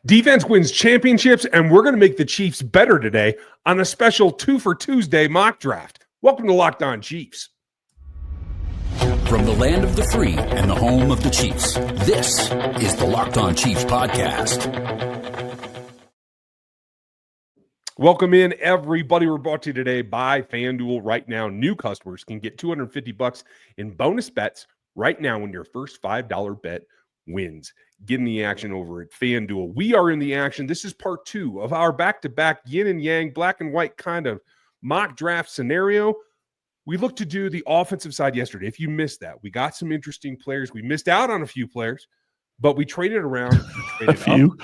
Defense wins championships, and we're going to make the Chiefs better today on a special 2 for Tuesday mock draft. Welcome to Locked On Chiefs. From the land of the free and the home of the Chiefs, this is the Locked On Chiefs podcast. Welcome in, everybody. We're brought to you today by FanDuel. Right now, new customers can get $250 in bonus bets right now when your first $5 bet wins. Get in the action over at FanDuel. We are in the action. This is part 2 of our back-to-back yin and yang, black and white kind of mock draft scenario. We looked to do the offensive side yesterday. If you missed that, we got some interesting players. We missed out on a few players, but we traded around. We traded a few. Up.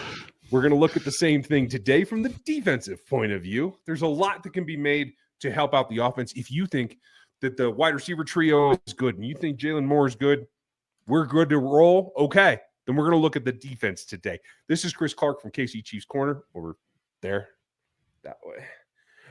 We're going to look at the same thing today from the defensive point of view. There's a lot that can be made to help out the offense. If you think that the wide receiver trio is good and you think Jalen Moore is good, we're good to roll. Okay, then we're going to look at the defense today. This is Chris Clark from KC Chiefs Corner over there, that way.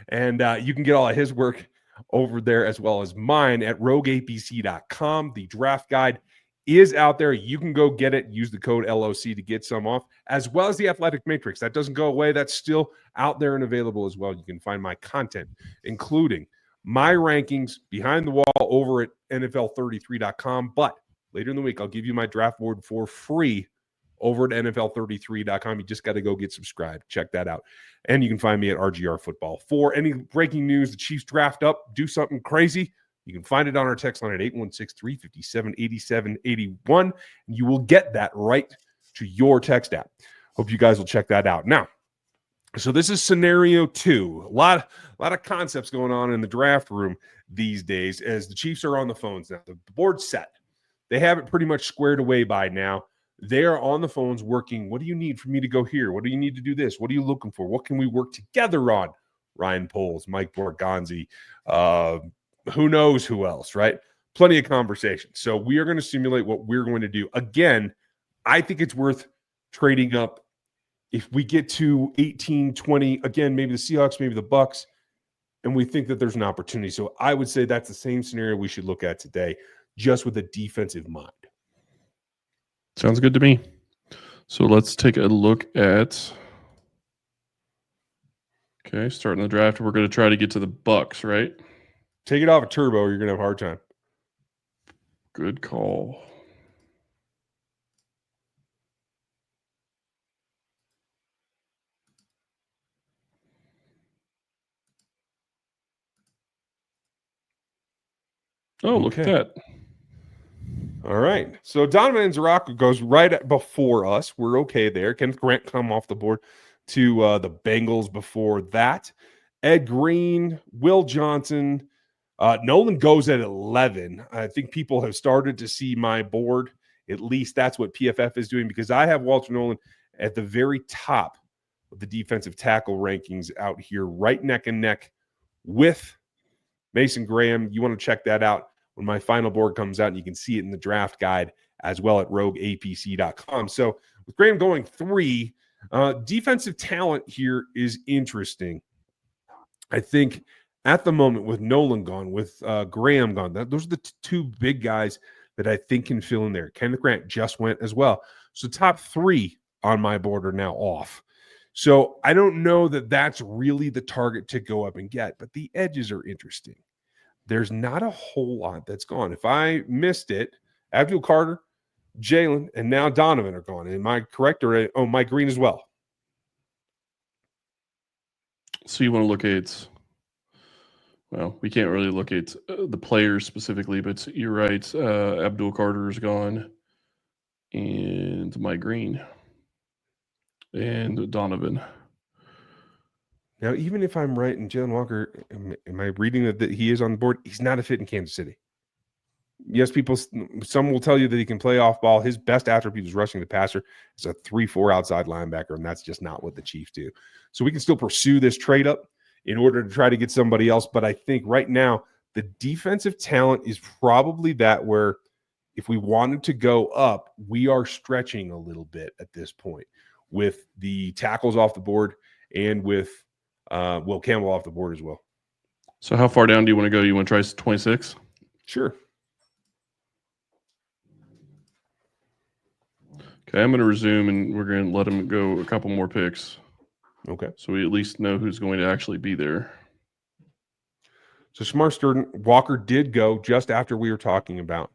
And you can get all of his work over there as well as mine at rogueapc.com. The draft guide is out there. You can go get it. Use the code LOC to get some off, as well as the athletic matrix. That doesn't go away. That's still out there and available as well. You can find my content, including my rankings behind the wall over at NFL33.com. But later in the week, I'll give you my draft board for free over at NFL33.com. You just got to go get subscribed. Check that out. And you can find me at RGR Football. For any breaking news, the Chiefs draft up, do something crazy, you can find it on our text line at 816-357-8781. And you will get that right to your text app. Hope you guys will check that out. Now, so this is scenario 2. A lot of concepts going on in the draft room these days as the Chiefs are on the phones now. The board's set. They have it pretty much squared away by now. They are on the phones working. What do you need for me to go here? What do you need to do this? What are you looking for? What can we work together on? Ryan Poles, Mike Borgonzi, who knows who else, right? Plenty of conversation. So we are going to simulate what we're going to do. Again, I think it's worth trading up. If we get to 18, 20, again, maybe the Seahawks, maybe the Bucks, and we think that there's an opportunity. So I would say that's the same scenario we should look at today, just with a defensive mind. Sounds good to me. So let's take a look at. Okay, starting the draft. We're going to try to get to the Bucks, right? Take it off a turbo, or you're going to have a hard time. Good call. Oh, look at that. All right. So Donovan Zaraka goes right before us. We're okay there. Kenneth Grant come off the board to the Bengals before that. Ed Green, Will Johnson. Nolan goes at 11. I think people have started to see my board. At least that's what PFF is doing, because I have Walter Nolan at the very top of the defensive tackle rankings out here, right neck and neck with Mason Graham. You want to check that out when my final board comes out, and you can see it in the draft guide as well at rogueapc.com. So with Graham going 3, defensive talent here is interesting. I think at the moment with Nolan gone, with Graham gone, those are the 2 big guys that I think can fill in there. Kenneth Grant just went as well. So top 3 on my board are now off. So I don't know that that's really the target to go up and get, but the edges are interesting. There's not a whole lot that's gone. If I missed it, Abdul Carter, Jalen, and now Donovan are gone. Am I correct? Or Mike Green as well? So you want to look at, well, we can't really look at the players specifically, but you're right. Abdul Carter is gone, and Mike Green, and Donovan. Now, even if I'm right and Jalen Walker, am I reading that he is on the board? He's not a fit in Kansas City. Yes, some will tell you that he can play off ball. His best attribute is rushing the passer. It's a 3-4 outside linebacker, and that's just not what the Chiefs do. So we can still pursue this trade up in order to try to get somebody else. But I think right now the defensive talent is probably that where if we wanted to go up, we are stretching a little bit at this point with the tackles off the board and with Will Campbell off the board as well. So how far down do you want to go? You want to try 26? Sure. Okay, I'm going to resume, and we're going to let him go a couple more picks. Okay. So we at least know who's going to actually be there. So Smart Sturden, Walker did go just after we were talking about.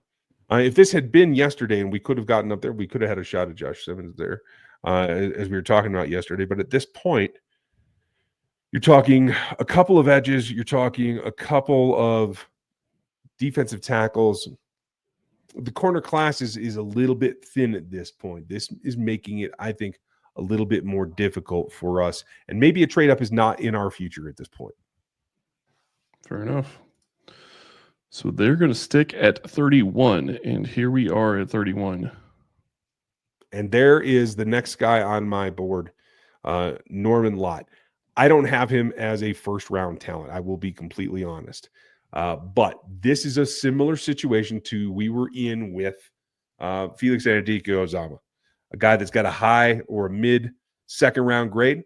If this had been yesterday and we could have gotten up there, we could have had a shot at Josh Simmons there, as we were talking about yesterday. But at this point, you're talking a couple of edges. You're talking a couple of defensive tackles. The corner class is a little bit thin at this point. This is making it, I think, a little bit more difficult for us. And maybe a trade up is not in our future at this point. Fair enough. So they're going to stick at 31, and here we are at 31. And there is the next guy on my board, Norman Lott. I don't have him as a first-round talent. I will be completely honest. But this is a similar situation to we were in with Felix Anudike-Uzomah, a guy that's got a high or a mid second-round grade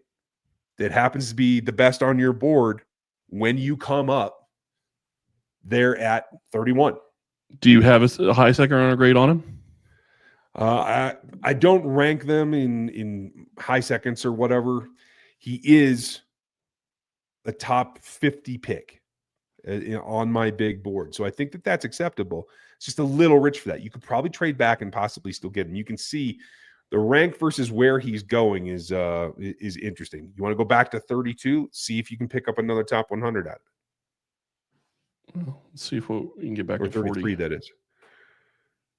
that happens to be the best on your board when you come up. They're at 31. Do you have a high second round grade on him? I don't rank them in high seconds or whatever. He is a top 50 pick on my big board. So I think that that's acceptable. It's just a little rich for that. You could probably trade back and possibly still get him. You can see the rank versus where he's going is interesting. You want to go back to 32, see if you can pick up another top 100 out of it. Well, let's see if we can get back Or to 33, 40. that is.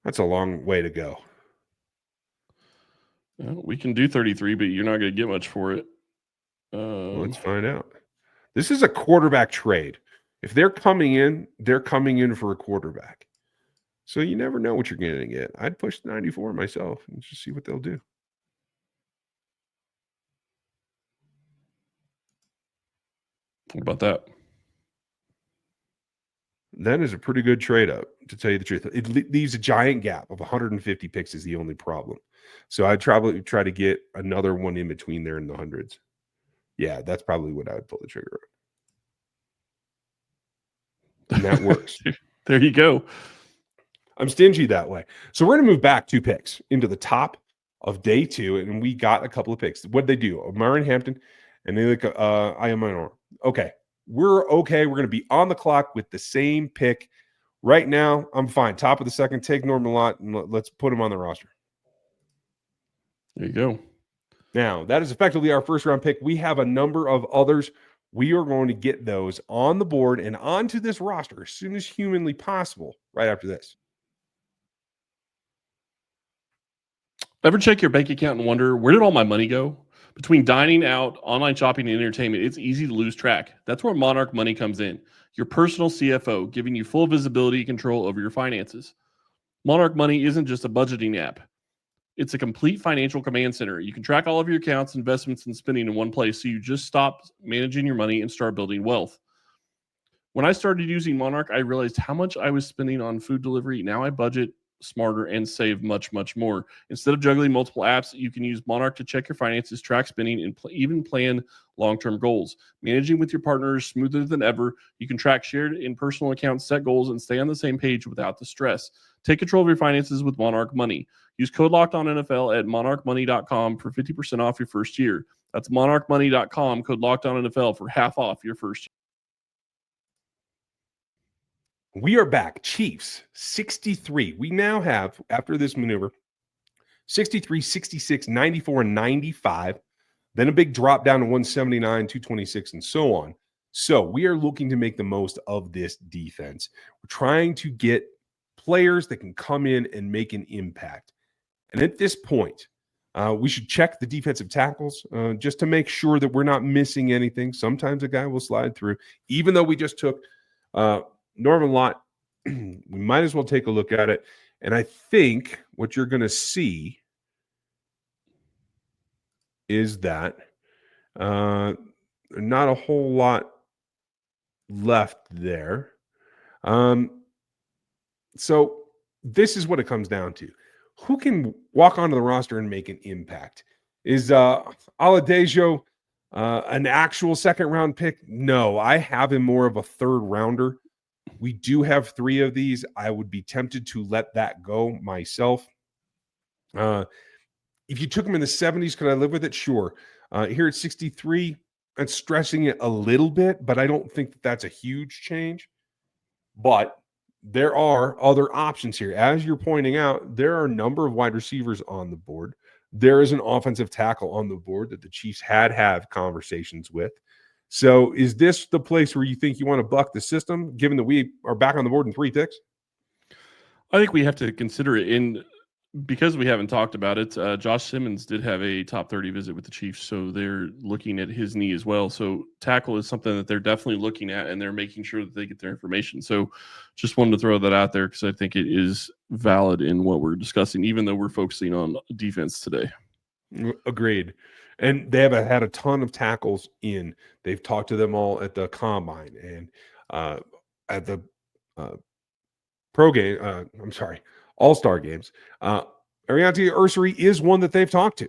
That's a long way to go. We can do 33, but you're not going to get much for it. Let's find out. This is a quarterback trade. If they're coming in for a quarterback. So you never know what you're going to get. I'd push 94 myself and just see what they'll do. What about that? That is a pretty good trade up, to tell you the truth. It leaves a giant gap of 150 picks is the only problem. So I'd probably try to get another one in between there in the hundreds. Yeah, that's probably what I would pull the trigger on. And that works. There you go. I'm stingy that way. So we're going to move back 2 picks into the top of day 2, and we got a couple of picks. What'd they do? Myron Hampton, and they look I am minor. Okay. We're okay. We're going to be on the clock with the same pick. Right now, I'm fine. Top of the second, take Norman Lott, and let's put him on the roster. There you go. Now, that is effectively our first-round pick. We have a number of others. We are going to get those on the board and onto this roster as soon as humanly possible right after this. Ever check your bank account and wonder, where did all my money go? Between dining out, online shopping, and entertainment, it's easy to lose track. That's where Monarch Money comes in, your personal CFO, giving you full visibility and control over your finances. Monarch Money isn't just a budgeting app. It's a complete financial command center. You can track all of your accounts, investments, and spending in one place, so you just stop managing your money and start building wealth. When I started using Monarch, I realized how much I was spending on food delivery. Now I budget smarter and save much, much more. Instead of juggling multiple apps, you can use Monarch to check your finances, track spending, and even plan long-term goals. Managing with your partner is smoother than ever. You can track shared and personal accounts, set goals, and stay on the same page without the stress. Take control of your finances with Monarch Money. Use code LOCKEDONNFL at monarchmoney.com for 50% off your first year. That's monarchmoney.com, code LOCKEDONNFL for half off your first year. We are back. Chiefs, 63. We now have, after this maneuver, 63, 66, 94, and 95. Then a big drop down to 179, 226, and so on. So we are looking to make the most of this defense. We're trying to get players that can come in and make an impact. And at this point, we should check the defensive tackles just to make sure that we're not missing anything. Sometimes a guy will slide through. Even though we just took Norman Lott, we might as well take a look at it. And I think what you're going to see is that not a whole lot left there. So this is what it comes down to. Who can walk onto the roster and make an impact? Is Aladejo an actual second-round pick? No, I have him more of a third-rounder. We do have 3 of these. I would be tempted to let that go myself. If you took him in the 70s, could I live with it? Sure. Here at 63, I'm stressing it a little bit, but I don't think that that's a huge change. But there are other options here. As you're pointing out, there are a number of wide receivers on the board. There is an offensive tackle on the board that the Chiefs had conversations with. So is this the place where you think you want to buck the system, given that we are back on the board in 3 picks? I think we have to consider it in because we haven't talked about it. Josh Simmons did have a top 30 visit with the Chiefs, so they're looking at his knee as well. So tackle is something that they're definitely looking at, and they're making sure that they get their information. So just wanted to throw that out there because I think it is valid in what we're discussing, even though we're focusing on defense today. Agreed. And they have had a ton of tackles in. They've talked to them all at the combine and at the pro game. All-Star games. Ariante Ursary is one that they've talked to.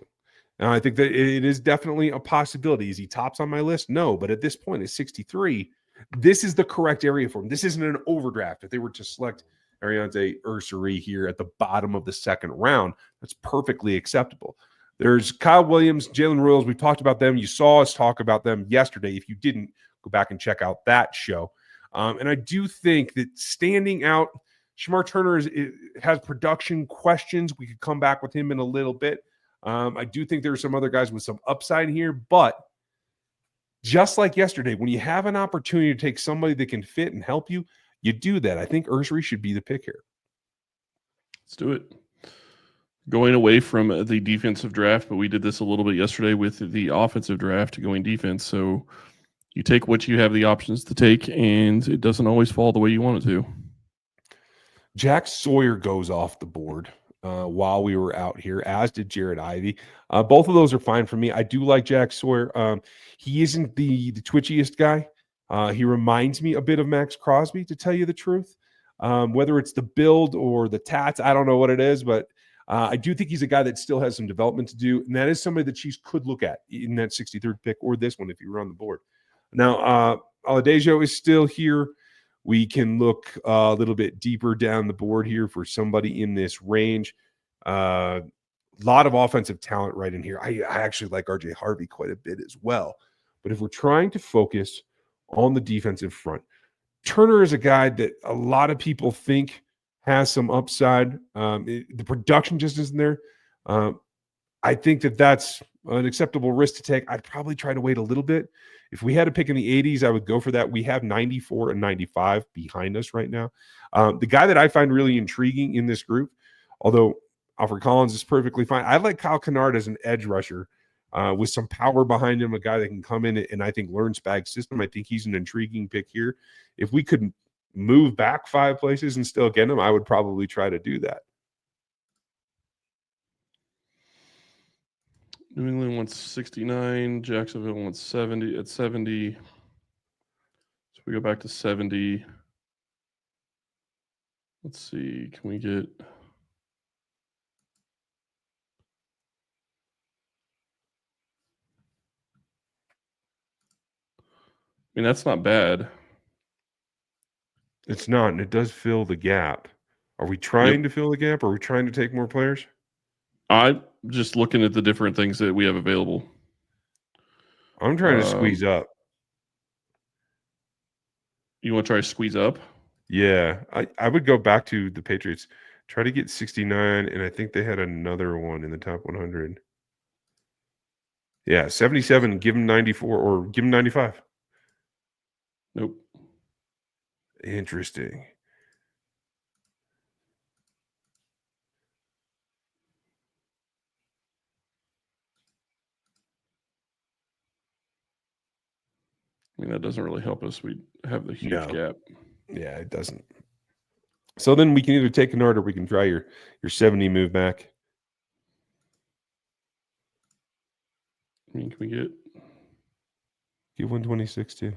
And I think that it is definitely a possibility. Is he tops on my list? No, but at this point, at 63, this is the correct area for him. This isn't an overdraft. If they were to select Ariante Ursary here at the bottom of the second round, that's perfectly acceptable. There's Kyle Williams, Jalen Royals. We talked about them. You saw us talk about them yesterday. If you didn't, go back and check out that show. And I do think that standing out, Shamar Turner has production questions. We could come back with him in a little bit. I do think there are some other guys with some upside here, but just like yesterday, when you have an opportunity to take somebody that can fit and help you, you do that. I think Ursary should be the pick here. Let's do it. Going away from the defensive draft, but we did this a little bit yesterday with the offensive draft going defense. So you take what you have the options to take, and it doesn't always fall the way you want it to. Jack Sawyer goes off the board while we were out here, as did Jared Ivey. Both of those are fine for me. I do like Jack Sawyer. He isn't the twitchiest guy. He reminds me a bit of Max Crosby, to tell you the truth. Whether it's the build or the tats, I don't know what it is, but I do think he's a guy that still has some development to do, and that is somebody the Chiefs could look at in that 63rd pick or this one if you were on the board. Now, Aladejo is still here. We can look a little bit deeper down the board here for somebody in this range. A lot of offensive talent right in here. I actually like RJ Harvey quite a bit as well. But if we're trying to focus on the defensive front, Turner is a guy that a lot of people think has some upside. The production just isn't there. I think that that's an acceptable risk to take. I'd probably try to wait a little bit. If we had a pick in the 80s, I would go for that. We have 94 and 95 behind us right now. The guy that I find really intriguing in this group, although Alfred Collins is perfectly fine, I like Kyle Kennard as an edge rusher with some power behind him, a guy that can come in and I think learn Spag's system. I think he's an intriguing pick here. If we could move back 5 places and still get him, I would probably try to do that. New England wants 69. Jacksonville wants 70 at 70. So we go back to 70. Let's see. Can we get... I mean, that's not bad. It's not, and it does fill the gap. Are we trying to fill the gap? Are we trying to take more players? I'm just looking at the different things that we have available. I'm trying to squeeze up. You want to try to squeeze up? Yeah, I would go back to the Patriots, try to get 69, and I think they had another one in the top 100. Yeah, 77, give them 94 or give them 95. Nope. Interesting. I mean, that doesn't really help us. We have the huge gap. Yeah, it doesn't. So then we can either take Kennard or we can try your 70 move back. I mean, can we get 126 too?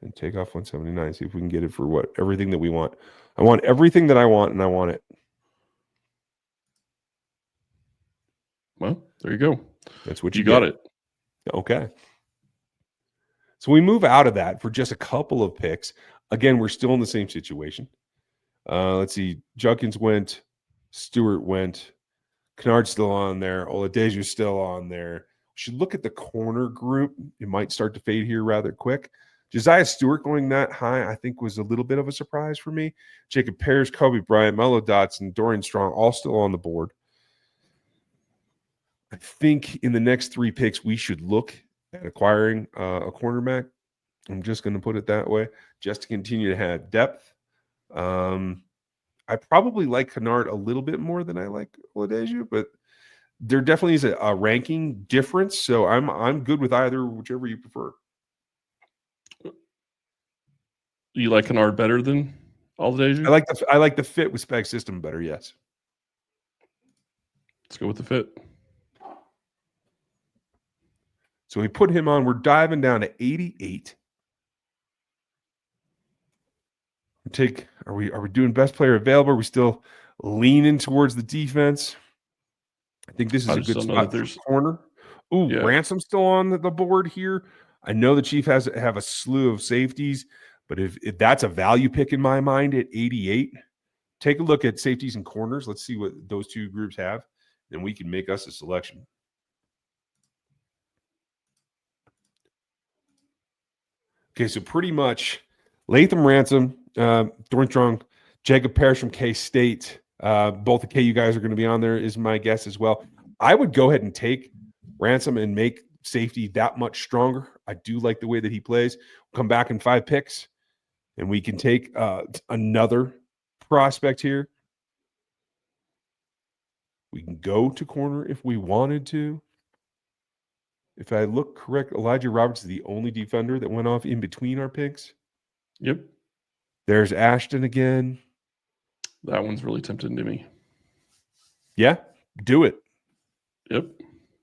And take off 179. See if we can get it for everything that we want. I want everything that I want, and I want it. Well, there you go. That's what you got it. Okay. So we move out of that for just a couple of picks. Again, we're still in the same situation. Let's see. Judkins went Stewart went. Kennard's still on there. Oladeju's still on there. We should look at the corner group. It might start to fade here rather quick. Josiah Stewart going that high, I think, was a little bit of a surprise for me. Jacob Pears, Kobe Bryant, Melo Dotson, Dorian Strong, all still on the board. I think in the next 3 picks, we should look at acquiring a cornerback. I'm just going to put it that way, just to continue to have depth. I probably like Kennard a little bit more than I like Oladeju, but there definitely is a ranking difference. So I'm good with either, whichever you prefer. You like Kennard better than Oladeju? I like the fit with spec system better. Yes. Let's go with the fit. So we put him on. We're diving down to 88. Are we doing best player available? Are we still leaning towards the defense? I think this is a good spot for corner. Ooh, yeah. Ransom's still on the board here. I know the Chief have a slew of safeties, but if that's a value pick in my mind at 88, take a look at safeties and corners. Let's see what those 2 groups have, and we can make us a selection. Okay, so pretty much Latham Ransom, Dorian Strong, Jacob Parrish from K-State. Both the KU guys are going to be on there, is my guess as well. I would go ahead and take Ransom and make safety that much stronger. I do like the way that he plays. We'll come back in 5 picks, and we can take another prospect here. We can go to corner if we wanted to. If I look correct, Elijah Roberts is the only defender that went off in between our picks. Yep. There's Ashton again. That one's really tempting to me. Yeah, do it. Yep.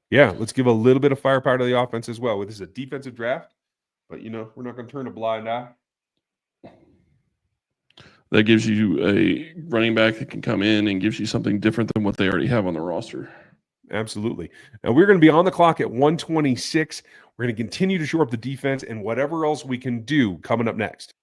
Yeah, let's give a little bit of firepower to the offense as well. This is a defensive draft, but, we're not going to turn a blind eye. That gives you a running back that can come in and gives you something different than what they already have on the roster. Absolutely. Now we're going to be on the clock at 1:26. We're going to continue to shore up the defense and whatever else we can do coming up next.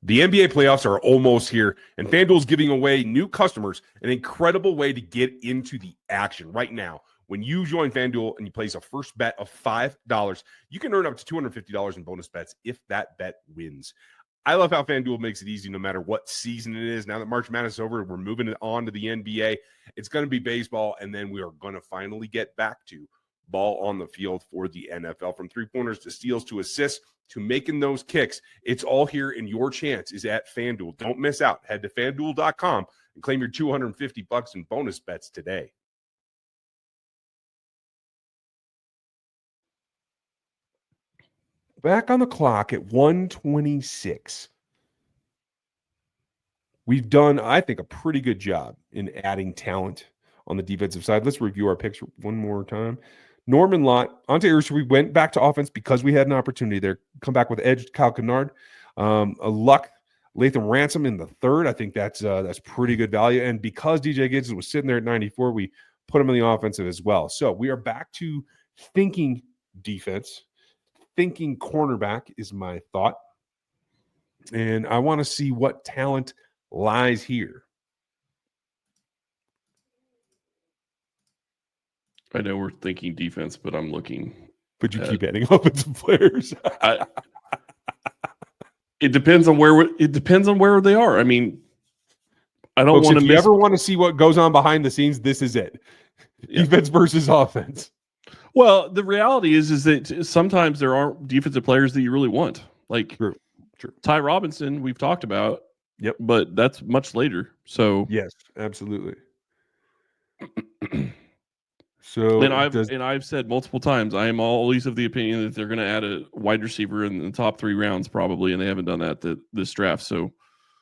The NBA playoffs are almost here, and FanDuel's giving away new customers an incredible way to get into the action right now. When you join FanDuel and you place a first bet of $5, you can earn up to $250 in bonus bets if that bet wins. I love how FanDuel makes it easy no matter what season it is. Now that March Madness is over, we're moving it on to the NBA. It's going to be baseball, and then we are going to finally get back to ball on the field for the NFL. From 3-pointers to steals to assists to making those kicks, it's all here, and your chance is at FanDuel. Don't miss out. Head to FanDuel.com and claim your $250 in bonus bets today. Back on the clock at 1:26. We've done, I think, a pretty good job in adding talent on the defensive side. Let's review our picks one more time. Norman Lott, Ante Ursa, we went back to offense because we had an opportunity there. Come back with edge, Kyle Kennard. A Luck, Latham Ransom in the 3rd. I think that's pretty good value. And because DJ Giddens was sitting there at 94, we put him in the offensive as well. So we are back to thinking defense. Thinking cornerback is my thought. And I want to see what talent lies here. I know we're thinking defense, but I'm looking. But you keep adding offensive players. It depends on where they are. I mean, I don't want to. If you ever want to see what goes on behind the scenes, this is it. Yeah. Defense versus offense. Well, the reality is that sometimes there aren't defensive players that you really want. Like True. Ty Robinson, we've talked about. Yep. But that's much later. So yes, absolutely. So and I've said multiple times, I am always of the opinion that they're going to add a wide receiver in the top 3 rounds probably, and they haven't done that this draft. So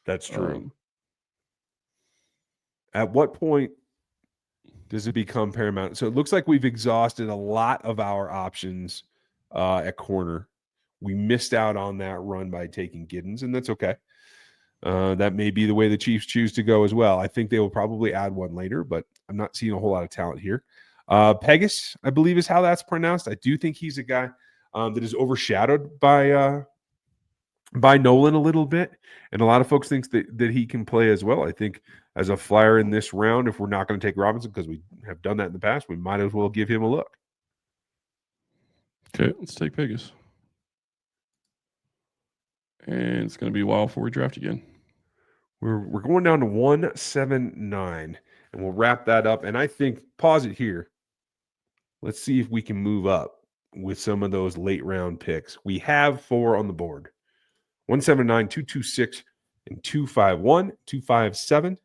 that's true. At what point does it become paramount? So it looks like we've exhausted a lot of our options at corner. We missed out on that run by taking Giddens, and that's okay. That may be the way the Chiefs choose to go as well. I think they will probably add one later, but I'm not seeing a whole lot of talent here. Pegas, I believe is how that's pronounced. I do think he's a guy that is overshadowed by by Nolan a little bit, and a lot of folks think that he can play as well. I think as a flyer in this round, if we're not going to take Robinson because we have done that in the past, we might as well give him a look. Okay, let's take Vegas. And it's going to be a while before we draft again. We're going down to 179, and we'll wrap that up. And I think, pause it here. Let's see if we can move up with some of those late round picks. We have 4 on the board. 179, 226, and 251, 257.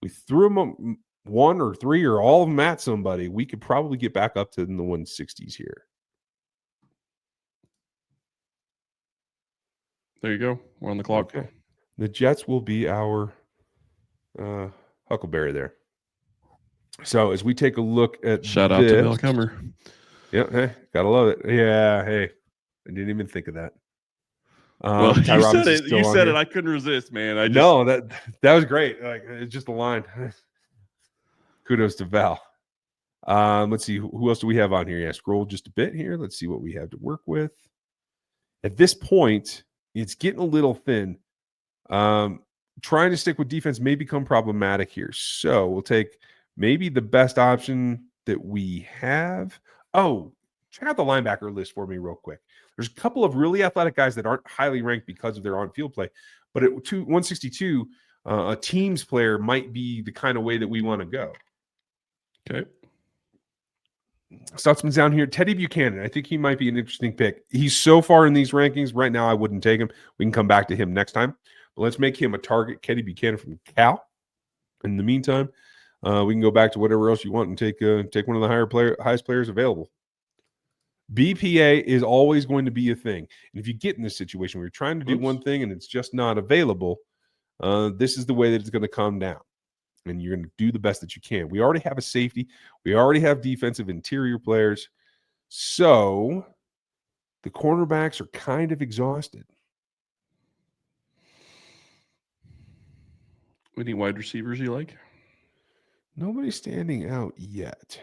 We threw them 1 or 3 or all of them at somebody. We could probably get back up to in the 160s here. There you go. We're on the clock. Okay. The Jets will be our Huckleberry there. So as we take a look at Shout out to Val Comer. Yeah, hey, gotta love it. Yeah, hey, I didn't even think of that. Well, Ty you Robinson's said it. still You on said here. it. I couldn't resist, man. No, that was great. Like, it's just a line. Kudos to Val. Let's see who else do we have on here. Yeah, scroll just a bit here. Let's see what we have to work with. At this point, it's getting a little thin. Trying to stick with defense may become problematic here. So we'll take maybe the best option that we have. Oh, check out the linebacker list for me real quick. There's a couple of really athletic guys that aren't highly ranked because of their on-field play. But at 162, a teams player might be the kind of way that we want to go. Okay. Stutzman's down here. Teddy Buchanan. I think he might be an interesting pick. He's so far in these rankings. Right now, I wouldn't take him. We can come back to him next time. But let's make him a target. Teddy Buchanan from Cal. In the meantime, we can go back to whatever else you want and take one of the highest players available. BPA is always going to be a thing. And if you get in this situation where you're trying to do one thing and it's just not available, this is the way that it's going to come down. And you're going to do the best that you can. We already have a safety. We already have defensive interior players. So the cornerbacks are kind of exhausted. Any wide receivers you like? Nobody's standing out yet.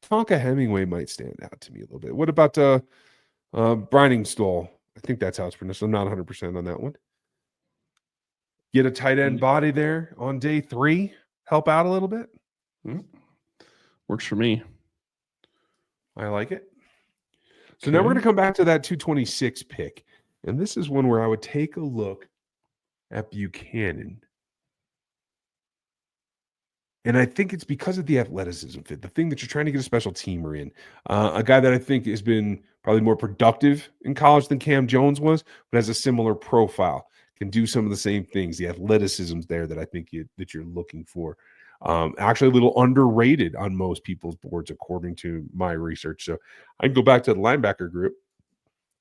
Tonka Hemingway might stand out to me a little bit. What about Briningstall? I think that's how it's pronounced. I'm not 100% on that one. Get a tight end body there on day 3. Help out a little bit. Works for me. I like it. So now we're going to come back to that 226 pick. And this is one where I would take a look at Buchanan. And I think it's because of the athleticism fit, the thing that you're trying to get a special teamer in. A guy that I think has been probably more productive in college than Cam Jones was, but has a similar profile. Can do some of the same things. The athleticism's there that I think that you're looking for. Actually, a little underrated on most people's boards, according to my research. So I can go back to the linebacker group,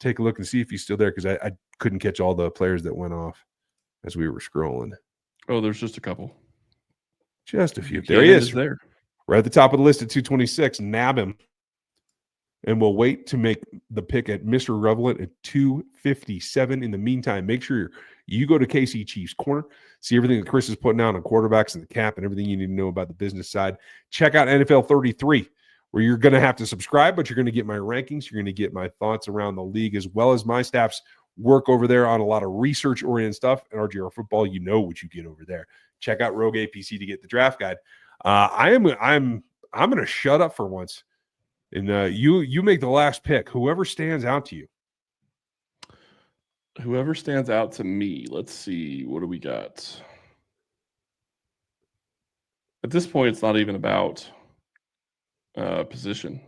take a look and see if he's still there, because I couldn't catch all the players that went off as we were scrolling. Oh, there's just a couple. Just a few. There he is. There. Right at the top of the list at 226. Nab him. And we'll wait to make the pick at Mr. Revelant at 257. In the meantime, make sure you go to KC Chiefs Corner, see everything that Chris is putting out on quarterbacks and the cap and everything you need to know about the business side. Check out NFL 33, where you're going to have to subscribe, but you're going to get my rankings. You're going to get my thoughts around the league, as well as my staff's work over there on a lot of research-oriented stuff. And RGR Football, you know what you get over there. Check out Rogue APC to get the draft guide. I'm going to shut up for once. And you make the last pick. Whoever stands out to you. Whoever stands out to me. Let's see. What do we got? At this point, it's not even about position.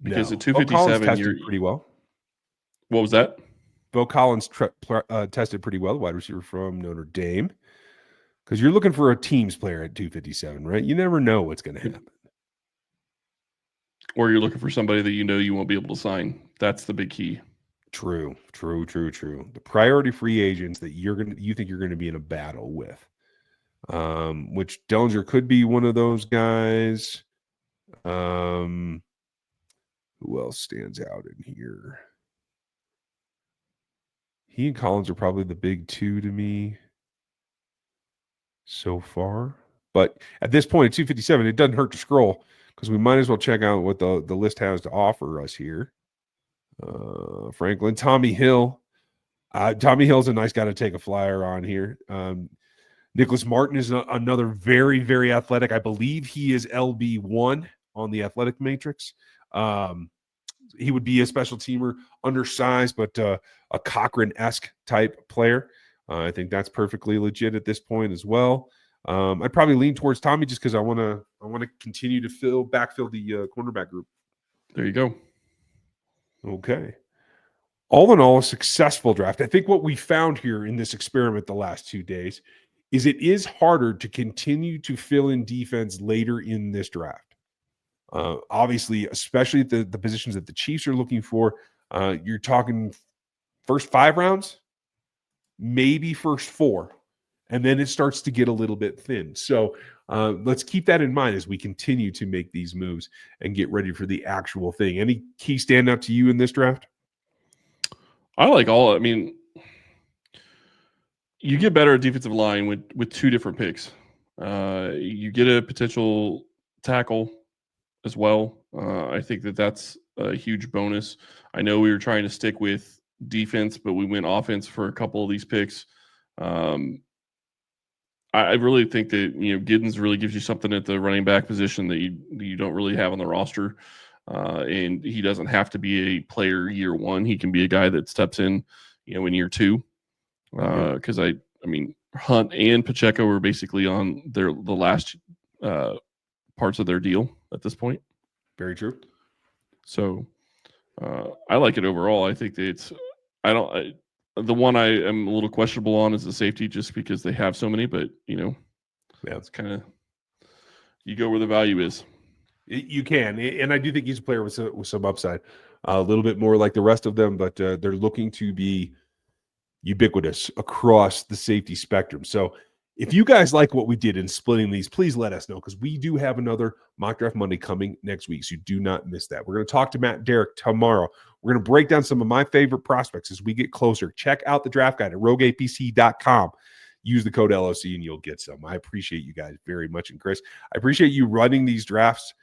Because at 257, you're pretty well. What was that? Bo Collins tested pretty well, the wide receiver from Notre Dame. Because you're looking for a teams player at 257, right? You never know what's going to happen. Or you're looking for somebody that you know you won't be able to sign. That's the big key. True. The priority free agents that you think you're going to be in a battle with. Which Dellinger could be one of those guys. Who else stands out in here? He and Collins are probably the big two to me so far. But at this point, at 257, it doesn't hurt to scroll, because we might as well check out what the list has to offer us here. Franklin, Tommy Hill. Tommy Hill's a nice guy to take a flyer on here. Nicholas Martin is another very, very athletic. I believe he is LB1 on the athletic matrix. He would be a special teamer, undersized, but a Cochran-esque type player. I think that's perfectly legit at this point as well. I'd probably lean towards Tommy just because I want to continue to backfill the cornerback group. There you go. Okay. All in all, a successful draft. I think what we found here in this experiment the last 2 days is it is harder to continue to fill in defense later in this draft. Obviously, especially the positions that the Chiefs are looking for, you're talking first 5 rounds, maybe first 4, and then it starts to get a little bit thin. So let's keep that in mind as we continue to make these moves and get ready for the actual thing. Any key standout to you in this draft? I like all. I mean, you get better at defensive line with 2 different picks. You get a potential tackle as well. I think that's a huge bonus. I know we were trying to stick with defense, but we went offense for a couple of these picks. I really think that Giddens really gives you something at the running back position that you don't really have on the roster. And he doesn't have to be a player year 1. He can be a guy that steps in, in year 2. Because I mean, Hunt and Pacheco were basically on the last parts of their deal at this point. Very true. So I like it overall. I think that the one I am a little questionable on is the safety, just because they have so many. But it's kind of, you go where the value is. You can, and I do think he's a player with some upside, a little bit more like the rest of them, but they're looking to be ubiquitous across the safety spectrum. So if you guys like what we did in splitting these, please let us know, because we do have another Mock Draft Monday coming next week, so you do not miss that. We're going to talk to Matt Derrick tomorrow. We're going to break down some of my favorite prospects as we get closer. Check out the draft guide at rogueapc.com. Use the code LOC and you'll get some. I appreciate you guys very much. And Chris, I appreciate you running these drafts,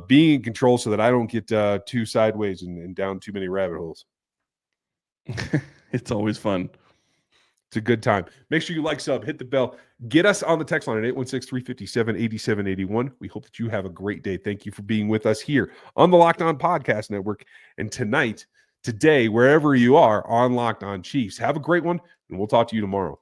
being in control so that I don't get too sideways and down too many rabbit holes. It's always fun. It's a good time. Make sure you like, sub, hit the bell. Get us on the text line at 816-357-8781. We hope that you have a great day. Thank you for being with us here on the Locked On Podcast Network. And today, wherever you are on Locked On Chiefs, have a great one, and we'll talk to you tomorrow.